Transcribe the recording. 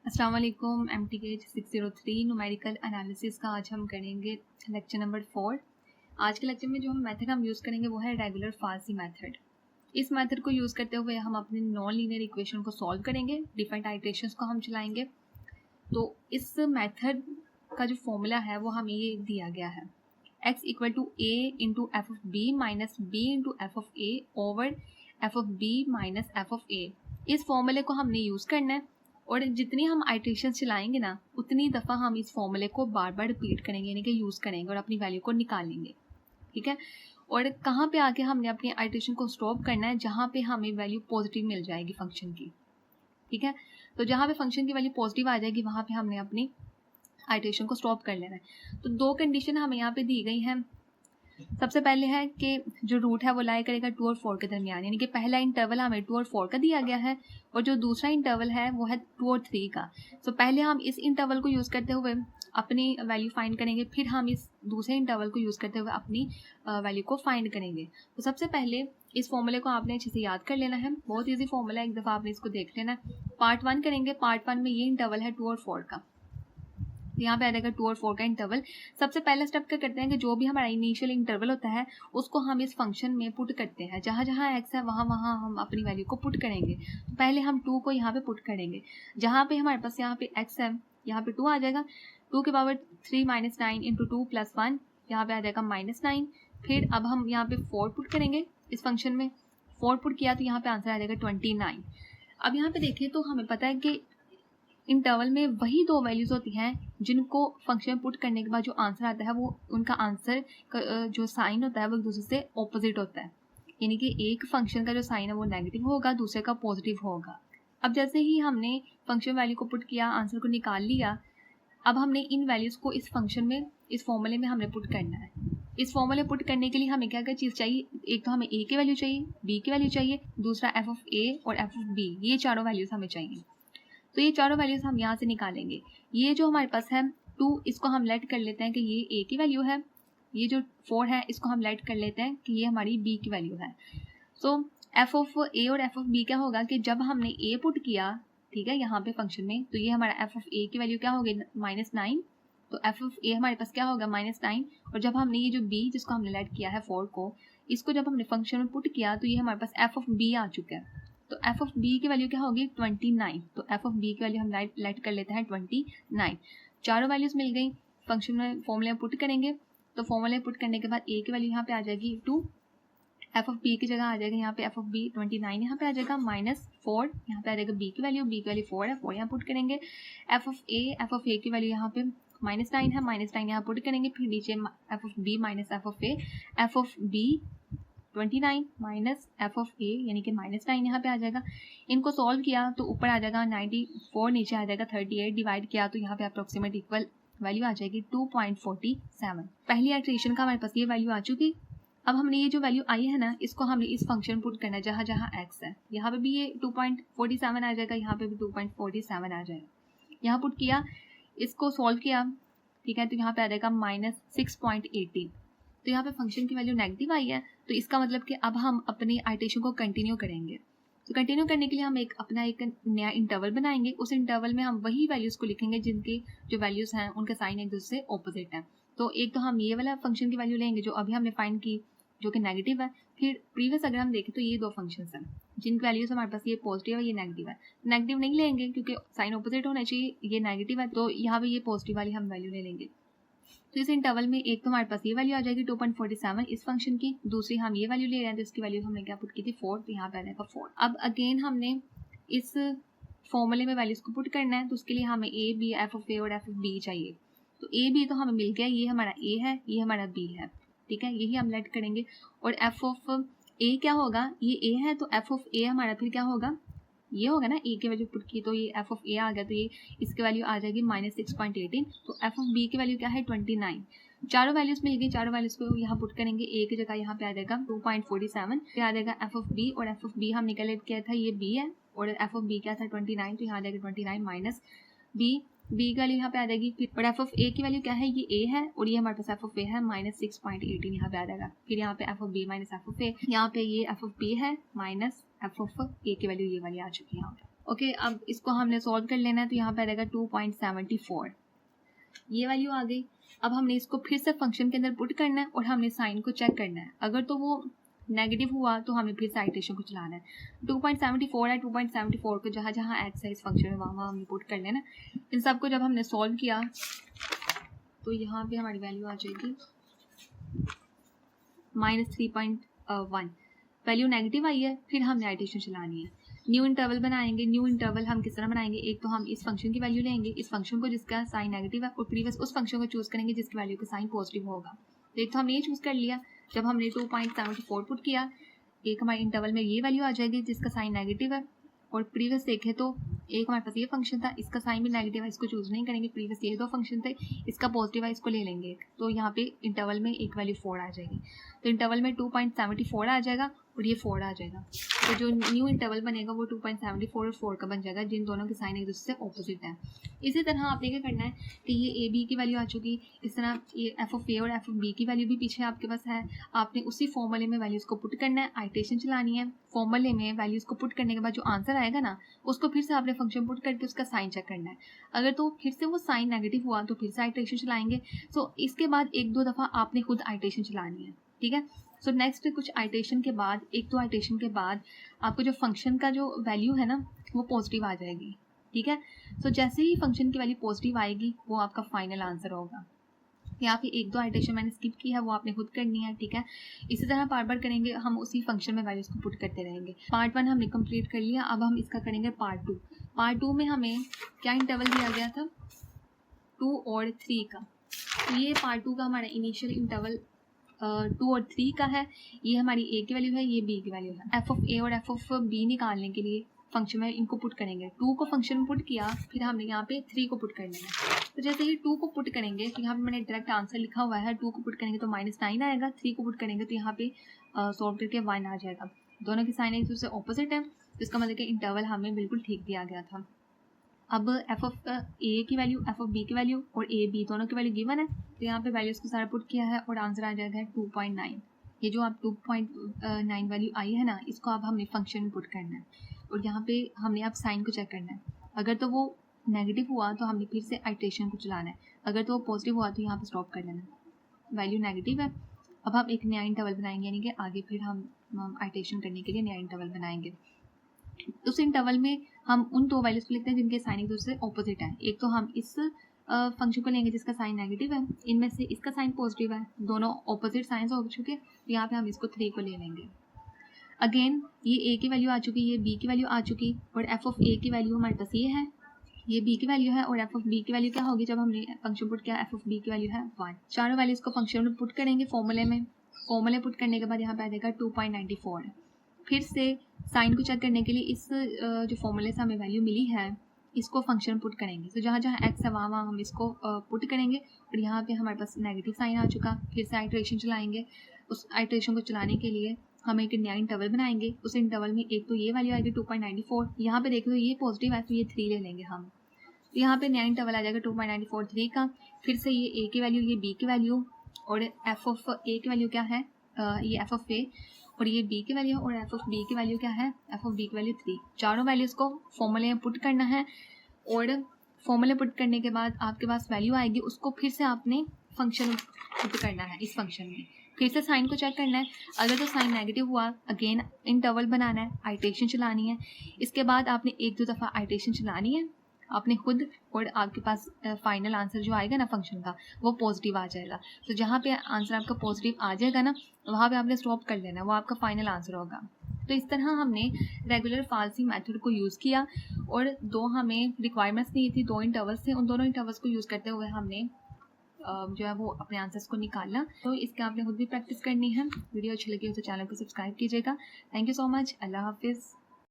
अस्सलाम वालेकुम। MTK 603 numerical analysis का आज हम करेंगे लेक्चर नंबर 4। आज के लेक्चर में जो हम मेथड हम यूज़ करेंगे वो है रेगुलर फाजी मेथड। इस मेथड को यूज़ करते हुए हम अपने नॉन लीनियर इक्वेशन को सॉल्व करेंगे, डिफरेंट आइट्रेशंस को हम चलाएंगे। तो इस मेथड का जो फॉर्मूला है वो हमें ये दिया गया है, x equal to a into F of B minus B into F of A over F of B minus F of A. इस फॉर्मूले को हमने यूज़ करना है और जितनी हम आइट्रेशन चलाएंगे ना उतनी दफ़ा हम इस फॉर्मूले को बार बार रिपीट करेंगे, यानी कि यूज़ करेंगे और अपनी वैल्यू को निकालेंगे। ठीक है, और कहाँ पे आके हमने अपनी आइट्रेशन को स्टॉप करना है, जहाँ पे हमें वैल्यू पॉजिटिव मिल जाएगी फंक्शन की। ठीक है, तो जहाँ पे फंक्शन की वैल्यू पॉजिटिव आ जाएगी वहाँ पे हमने अपनी आइट्रेशन को स्टॉप कर लेना है। तो दो कंडीशन हमें यहाँ पे दी गई हैं। सबसे पहले है कि जो रूट है वो लाई करेगा 2 और 4 के दरमियान, यानी कि पहला इंटरवल हमें 2 और 4 का दिया गया है और जो दूसरा इंटरवल है वो है 2 और 3 का। तो पहले हम इस इंटरवल को यूज़ करते हुए अपनी वैल्यू फाइंड करेंगे, फिर हम इस दूसरे इंटरवल को यूज़ करते हुए अपनी वैल्यू को फाइंड करेंगे। तो सबसे पहले इस फॉर्मूले को आपने अच्छे से याद कर लेना है, बहुत ईजी फॉर्मूला है, एक दफ़ा आपने इसको देख लेना है। पार्ट 1 करेंगे, पार्ट 1 में ये इंटरवल है 2 और 4 का, यहाँ पे आ जाएगा 2 और 4 का इंटरवल। सबसे पहला स्टेप क्या करते हैं कि जो भी हमारा इनिशियल इंटरवल होता है उसको हम इस फंक्शन में पुट करते हैं, जहाँ जहाँ x है वहाँ वहाँ हम अपनी वैल्यू को पुट करेंगे। तो पहले हम 2 को यहाँ पे पुट करेंगे, जहाँ पे हमारे पास यहाँ पे x है, यहाँ पे 2 आ जाएगा। 2 के पावर 3 माइनस 9 इंटू 2 प्लस 1, यहाँ पे आ जाएगा माइनस 9। फिर अब हम यहाँ पे 4 पुट करेंगे इस फंक्शन में, 4 पुट किया तो यहाँ पे आंसर आ जाएगा 29। अब यहाँ पे देखें तो हमें पता है कि इंटरवल में वही दो वैल्यूज़ होती हैं जिनको फंक्शन में पुट करने के बाद जो आंसर आता है वो उनका आंसर जो साइन होता है वो एक दूसरे से ऑपोजिट होता है, यानी कि एक फंक्शन का जो साइन है वो नेगेटिव होगा, दूसरे का पॉजिटिव होगा। अब जैसे ही हमने फंक्शन वैल्यू को पुट किया, आंसर को निकाल लिया, अब हमने इन वैल्यूज़ को इस फंक्शन में, इस फॉर्मूले में हमने पुट करना है। इस फॉर्मूले पुट करने के लिए हमें क्या क्या चीज़ चाहिए, एक तो हमें ए की वैल्यू चाहिए, बी की वैल्यू चाहिए, दूसरा एफ ऑफ ए और एफ ऑफ बी, ये चारों वैल्यूज़ हमें चाहिए। तो ये चारों वैल्यूज हम यहाँ से निकालेंगे। ये जो हमारे पास है 2, इसको हम लेट कर लेते हैं कि ये ए की वैल्यू है। ये जो 4 है इसको हम लेट कर लेते हैं कि ये हमारी बी की वैल्यू है। सो एफ ऑफ ए और एफ ऑफ बी क्या होगा कि जब हमने ए पुट किया, ठीक है, यहाँ पे फंक्शन में, तो ये हमारा एफ ऑफ ए की वैल्यू क्या होगी, -9। तो एफ ऑफ ए हमारे पास क्या होगा, -9। और जब हमने ये जो बी जिसको हमने लेट किया है 4 को, इसको जब हमने फंक्शन में पुट किया तो ये हमारे पास एफ ऑफ बी आ चुका है। तो एफ ऑफ बी की वैल्यू क्या होगी, 29। तो एफ ऑफ बी की वैल्यू हम लेट कर लेते हैं 29। चारों वैल्यूज मिल गई, फंक्शन में फॉर्मूले में पुट करेंगे। तो फॉर्मूले पुट करने के बाद ए की वैल्यू यहाँ पे आ जाएगी 2, एफ ऑफ बी की जगह आ जाएगा यहाँ पे एफ ऑफ बी 29 यहाँ पे आ जाएगा, -4 यहाँ पे आ जाएगा बी की वैल्यू 4 है, 4 यहाँ पुट करेंगे। एफ ऑफ ए की वैल्यू यहाँ पे -9 है, -9 यहाँ पुट करेंगे। फिर नीचे F of B minus F of B 29 minus F of A यानी कि -9 यहाँ पे आ जाएगा। इनको सॉल्व किया तो ऊपर आ जाएगा 94, नीचे आ जाएगा 38, डिवाइड किया तो यहाँ पे अप्रोक्सीमेट इक्वल वैल्यू आ जाएगी 2.47। पहली आइट्रेशन का हमारे पास ये वैल्यू आ चुकी। अब हमने ये जो वैल्यू आई है ना, इसको हमने इस फंक्शन पुट करना है जहाँ जहाँ x है। यहाँ पे भी ये 2.47 आ जाएगा, यहाँ पे भी 2.47 आ जाएगा। यहाँ पुट किया, इसको सॉल्व किया, ठीक है, तो यहाँ पे आ जाएगा -6.18। तो यहाँ पे फंक्शन की वैल्यू नेगेटिव आई है, तो इसका मतलब कि अब हम अपनी आइट्रेशन को कंटिन्यू करेंगे। तो कंटिन्यू करने के लिए हम अपना एक नया इंटरवल बनाएंगे। उस इंटरवल में हम वही वैल्यूज़ को लिखेंगे जिनके जो वैल्यूज़ हैं उनका साइन एक दूसरे से ऑपोजिट है। तो एक तो हम ये वाला फंक्शन की वैल्यू लेंगे जो अभी हमने फाइंड की, जो कि नेगेटिव है। फिर प्रीवियस अगर हम देखें तो ये दो फंक्शंस हैं जिनकी वैल्यूज़ हमारे पास, ये पॉजिटिव है, ये नेगेटिव है। नेगेटिव नहीं लेंगे क्योंकि साइन ऑपोजिट होना चाहिए, ये नेगेटिव है तो यहाँ पे ये पॉजिटिव वाली हम वैल्यू ले लेंगे। तो इस इंटरवल में एक तो हमारे पास ये वैल्यू आ जाएगी 2.47 इस फंक्शन की, दूसरी हम ये वैल्यू ले रहे हैं तो इसकी वैल्यू हमने क्या पुट की थी 4, तो यहाँ पे आ जाएगा 4। अब अगेन हमने इस फॉर्मूले में वैल्यूज को पुट करना है, तो उसके लिए हमें ए बी एफ ऑफ ए और एफ ऑफ बी चाहिए। तो ए बी तो हमें मिल गया, ये हमारा ए है, ये हमारा बी है, ठीक है, यही हम लेट करेंगे। और एफ ऑफ ए क्या होगा, ये ए है तो एफ ऑफ ए हमारा फिर क्या होगा, ये होगा ना, ए की वैल्यू पुट की तो ये एफ ऑफ ए आ गया, तो ये इसकी वैल्यू आ जाएगी -6.18। तो एफ ऑफ बी की वैल्यू क्या है 29। चारों वैल्यूज मिल गई, चारों वैल्यूज को यहाँ पुट करेंगे, ए की जगह यहाँ पे आ जाएगा 2.47, फिर आ जाएगा एफ ऑफ बी, और एफ ऑफ बी हम निकालेक्ट किया था ये बी है, और एफ ऑफ बी क्या था 29, तो यहाँ आ जाएगा 29 माइनस बी की वैल्यू यहाँ पे आ जाएगी। फिर और एफ ऑफ ए की वैल्यू क्या है, ये ए है, और ये हमारे पास एफ ऑफ ए है -6.18 यहाँ पे आ जाएगा। फिर यहाँ पे F of B minus F of A, यहाँ पे ये एफ ऑफ बी है माइनस एफ ऑफ ए की वैल्यू ये वाली आ चुकी है यहाँ पे। ओके, अब इसको हमने सॉल्व कर लेना है, तो यहाँ पे रहेगा 2.74, ये वैल्यू आ गई। अब हमने इसको फिर से फंक्शन के अंदर पुट करना है और हमने साइन को चेक करना है। अगर तो वो नेगेटिव हुआ तो हमें फिर से आइटरेशन को चलाना है। 2.74 है, 2.74 को जहाँ जहाँ एक्स है इस फंक्शन में वहाँ हमने पुट कर लेना। इन सब को जब हमने सॉल्व किया तो यहाँ पे हमारी वैल्यू आ जाएगी -3.1, वैल्यू नेगेटिव आई है। फिर हमने आइटरेशन चलानी है, न्यू इंटरवल बनाएंगे। न्यू इंटरवल हम किस तरह बनाएंगे, एक तो हम इस फंक्शन की वैल्यू लेंगे, इस फंक्शन को जिसका साइन नेगेटिव है, और प्रीवियस उस फंक्शन को चूज करेंगे जिसकी वैल्यू का साइन पॉजिटिव होगा। तो एक तो हमने ये चूज कर लिया, जब हमने 2.74 पुट किया, एक हमारे इंटरवल में ये वैल्यू आ जाएगी जिसका साइन नेगेटिव है, और प्रीवियस देखें तो एक हमारे पास ये फंक्शन था, इसका साइन भी नेगेटिव है, इसको चूज नहीं करेंगे। प्रीवियस ये दो फंक्शन थे, इसका पॉजिटिव है, इसको ले लेंगे। तो यहाँ पे इंटरवल में एक वैल्यू 4 आ जाएगी, तो इंटरवल में 2.74 आ जाएगा और ये 4 आ जाएगा। तो जो न्यू इंटरवल बनेगा वो 2.74 और 4 का बन जाएगा, जिन दोनों के साइन एक दूसरे से ऑपोजिट है। इसी तरह आपने क्या करना है कि ये ए बी की वैल्यू आ चुकी, इस तरह ये एफ ऑफ ए और एफ ऑफ बी की वैल्यू भी पीछे आपके पास है। आपने उसी फॉर्मूले में वैल्यूज को पुट करना है, आइटरेशन चलानी है। फॉर्मूले में वैल्यूज को पुट करने के बाद जो आंसर आएगा ना, उसको फिर से आपने फंक्शन पुट करके उसका साइन चेक करना है। अगर तो फिर से वो साइन नेगेटिव हुआ तो फिर से आइटरेशन चलाएंगे। सो इसके बाद एक दो दफ़ा आपने खुद आइटरेशन चलानी है, ठीक है। सो नेक्स्ट कुछ आइटरेशन के बाद, एक दो आइटरेशन के बाद आपको जो फंक्शन का जो वैल्यू है ना वो पॉजिटिव आ जाएगी, ठीक है। सो जैसे ही फंक्शन की वैल्यू पॉजिटिव आएगी वो आपका फाइनल आंसर होगा। यहाँ पे एक दो आइटरेशन मैंने स्किप की है, वो आपने खुद करनी है, ठीक है। इसी तरह बार बार करेंगे, हम उसी फंक्शन में वैल्यूज को पुट करते रहेंगे। पार्ट 1 हमने कंप्लीट कर लिया, अब हम इसका करेंगे पार्ट 2। पार्ट 2 में हमें क्या इंटरवल दिया गया था, 2 और 3 का। तो ये पार्ट 2 का हमारा इनिशियल इंटरवल 2 और 3 का है। ये हमारी ए की वैल्यू है, ये बी की वैल्यू है। एफ ऑफ ए और एफ ऑफ बी निकालने के लिए फंक्शन में इनको पुट करेंगे। 2 को फंक्शन में पुट किया, फिर हमने यहाँ पे 3 को पुट कर लेना है। तो जैसे ही 2 को पुट करेंगे तो यहाँ पे मैंने डायरेक्ट आंसर लिखा हुआ है, 2 को पुट करेंगे तो -9 आएगा, 3 को पुट करेंगे तो यहाँ पे सॉल्व करके 1 आ जाएगा। दोनों की साइन एक दूसरे ऑपोजिट है, तो इसका मतलब कि इंटरवल हमें बिल्कुल ठीक दिया गया था। अब एफ ऑफ ए की वैल्यू, एफ ऑफ बी की वैल्यू और ए बी दोनों की वैल्यू गिवन है, तो यहाँ पे वैल्यूज को सारा पुट किया है और आंसर आ जाएगा 2.9। ये जो आप 2.9 वैल्यू आई है ना, इसको अब हमने फंक्शन में पुट करना है, और यहाँ पे हमने अब साइन को चेक करना है। अगर तो वो नेगेटिव हुआ तो हमने फिर से आइटरेशन को चलाना है, अगर तो वो पॉजिटिव हुआ तो यहाँ पे स्टॉप कर लेना है। वैल्यू नेगेटिव है, अब हम एक नया इंटरवल बनाएंगे, यानी कि आगे फिर हम आइटरेशन करने के लिए नया इंटरवल बनाएंगे। उस इंटरवल में हम उन दो वैल्यूज को लिखते हैं जिनके साइन एक दूसरे से ऑपोजिट है। एक तो हम इस फंक्शन को लेंगे जिसका साइन नेगेटिव है, इनमें से इसका साइन पॉजिटिव है, दोनों ऑपोजिट साइंस हो चुके हैं, तो यहाँ पे हम इसको 3 को ले लेंगे। अगेन ये ए की वैल्यू आ चुकी, ये बी की वैल्यू आ चुकी, और एफ ऑफ ए की वैल्यू हमारे पास ये है, ये बी की वैल्यू है, और एफ ऑफ बी की वैल्यू क्या होगी जब हमने फंक्शन पुट किया, एफ ऑफ बी की वैल्यू है 1। चारों वैल्यूज को फंक्शन में पुट करेंगे फॉर्मूले में। फॉर्मूले पुट करने के बाद यहाँ पे आ जाएगा 2.94। फिर से साइन को चेक करने के लिए इस जो फॉर्मूले से हमें वैल्यू मिली है इसको फंक्शन पुट करेंगे। तो जहाँ जहाँ एक्स है वहाँ हम इसको पुट करेंगे, और यहाँ पे हमारे पास नेगेटिव साइन आ चुका। फिर से आइटरेशन चलाएंगे, उस आइटरेशन को चलाने के लिए हम एक नया इंटरवल बनाएंगे। उस इंटरवल में एक तो ये वैल्यू आएगी 2.94, यहाँ पे देखें तो ये पॉजिटिव है तो ये 3 ले लेंगे हम। तो यहाँ पे नया इंटरवल आ जाएगा 2.94 3 का। फिर से ये ए की वैल्यू, ये बी की वैल्यू, और एफ ऑफ ए की वैल्यू क्या है, ये एफ ऑफ ए, और ये बी की वैल्यू, और एफ ऑफ बी की वैल्यू क्या है, एफ ऑफ बी की वैल्यू 3। चारों वैल्यूज़ को फॉर्मूले में पुट करना है, और फॉर्मूले पुट करने के बाद आपके पास वैल्यू आएगी, उसको फिर से आपने फंक्शन पुट करना है। इस फंक्शन में फिर से साइन को चेक करना है, अगर तो साइन नेगेटिव हुआ अगेन इंटरवल बनाना है, आइटरेशन चलानी है। इसके बाद आपने एक दो दफ़ा आइटरेशन चलानी है आपने खुद, और आपके पास फाइनल आंसर जो आएगा ना फंक्शन का वो पॉजिटिव आ जाएगा। तो जहाँ पे आंसर आपका पॉजिटिव आ जाएगा ना, वहाँ पे आपने स्टॉप कर लेना, वो आपका फाइनल आंसर होगा। तो इस तरह हमने रेगुलर फाल्सी मेथड को यूज़ किया, और दो हमें रिक्वायरमेंट्स नहीं थी, 2 इंटरवल्स थे, उन दोनों इंटरवल्स को यूज़ करते हुए हमने जो है वो अपने आंसर्स को निकालना। तो इसके आपने खुद भी प्रैक्टिस करनी है। वीडियो अच्छी लगी हो तो चैनल को सब्सक्राइब कीजिएगा। Thank you so much. Allah हाफिज़।